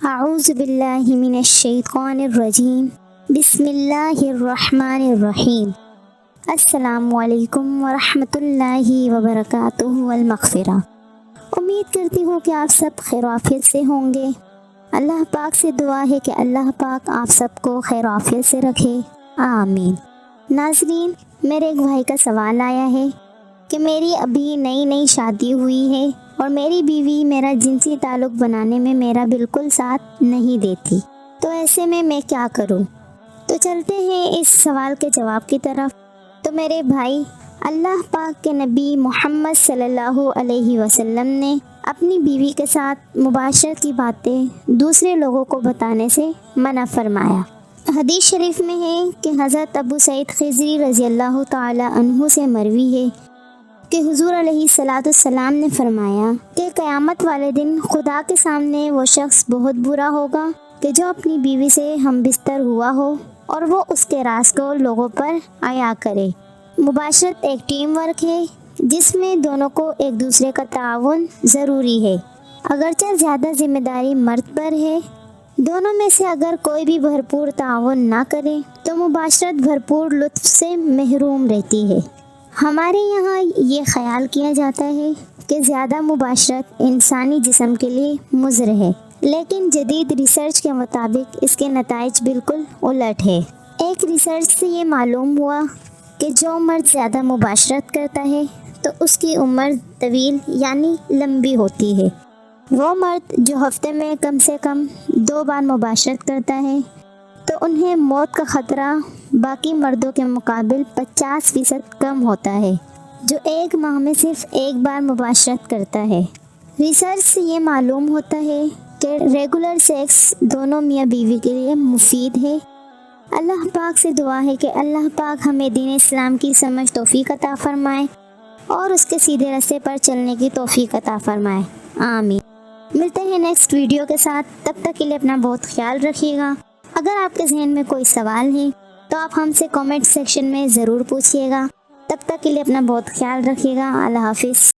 اعوذ باللہ من الشیطان الرجیم بسم اللہ الرحمن الرحیم السلام علیکم ورحمۃ اللہ وبرکاتہ والمغفرہ۔ امید کرتی ہوں کہ آپ سب خیر و عافیت سے ہوں گے۔ اللہ پاک سے دعا ہے کہ اللہ پاک آپ سب کو خیر و عافیت سے رکھے، آمین۔ ناظرین، میرے ایک بھائی کا سوال آیا ہے کہ میری ابھی نئی شادی ہوئی ہے اور میری بیوی میرا جنسی تعلق بنانے میں میرا بالکل ساتھ نہیں دیتی، تو ایسے میں کیا کروں؟ تو چلتے ہیں اس سوال کے جواب کی طرف۔ تو میرے بھائی، اللہ پاک کے نبی محمد صلی اللہ علیہ وسلم نے اپنی بیوی کے ساتھ مباشرت کی باتیں دوسرے لوگوں کو بتانے سے منع فرمایا۔ حدیث شریف میں ہے کہ حضرت ابو سعید خضری رضی اللہ تعالی عنہ سے مروی ہے کہ حضور علیہ السلام نے فرمایا کہ قیامت والے دن خدا کے سامنے وہ شخص بہت برا ہوگا کہ جو اپنی بیوی سے ہم بستر ہوا ہو اور وہ اس کے راز کو لوگوں پر عیا کرے۔ مباشرت ایک ٹیم ورک ہے جس میں دونوں کو ایک دوسرے کا تعاون ضروری ہے۔ اگرچہ زیادہ ذمہ داری مرد پر ہے، دونوں میں سے اگر کوئی بھی بھرپور تعاون نہ کرے تو مباشرت بھرپور لطف سے محروم رہتی ہے۔ ہمارے یہاں یہ خیال کیا جاتا ہے کہ زیادہ مباشرت انسانی جسم کے لیے مضر ہے، لیکن جدید ریسرچ کے مطابق اس کے نتائج بالکل الٹ ہے۔ ایک ریسرچ سے یہ معلوم ہوا کہ جو مرد زیادہ مباشرت کرتا ہے تو اس کی عمر طویل یعنی لمبی ہوتی ہے۔ وہ مرد جو ہفتے میں کم سے کم 2 بار مباشرت کرتا ہے تو انہیں موت کا خطرہ باقی مردوں کے مقابل 50% کم ہوتا ہے جو 1 ماہ میں صرف 1 بار مباشرت کرتا ہے۔ ریسرچ سے یہ معلوم ہوتا ہے کہ ریگولر سیکس دونوں میاں بیوی کے لیے مفید ہے۔ اللہ پاک سے دعا ہے کہ اللہ پاک ہمیں دین اسلام کی سمجھ توفیق عطا فرمائے اور اس کے سیدھے راستے پر چلنے کی توفیق عطا فرمائے، آمین۔ ملتے ہیں نیکسٹ ویڈیو کے ساتھ، تب تک کے لیے اپنا بہت خیال رکھیے گا۔ اگر آپ کے ذہن میں کوئی سوال ہے تو آپ ہم سے کامنٹ سیکشن میں ضرور پوچھیے گا۔ تب تک کے لیے اپنا بہت خیال رکھیے گا۔ اللہ حافظ۔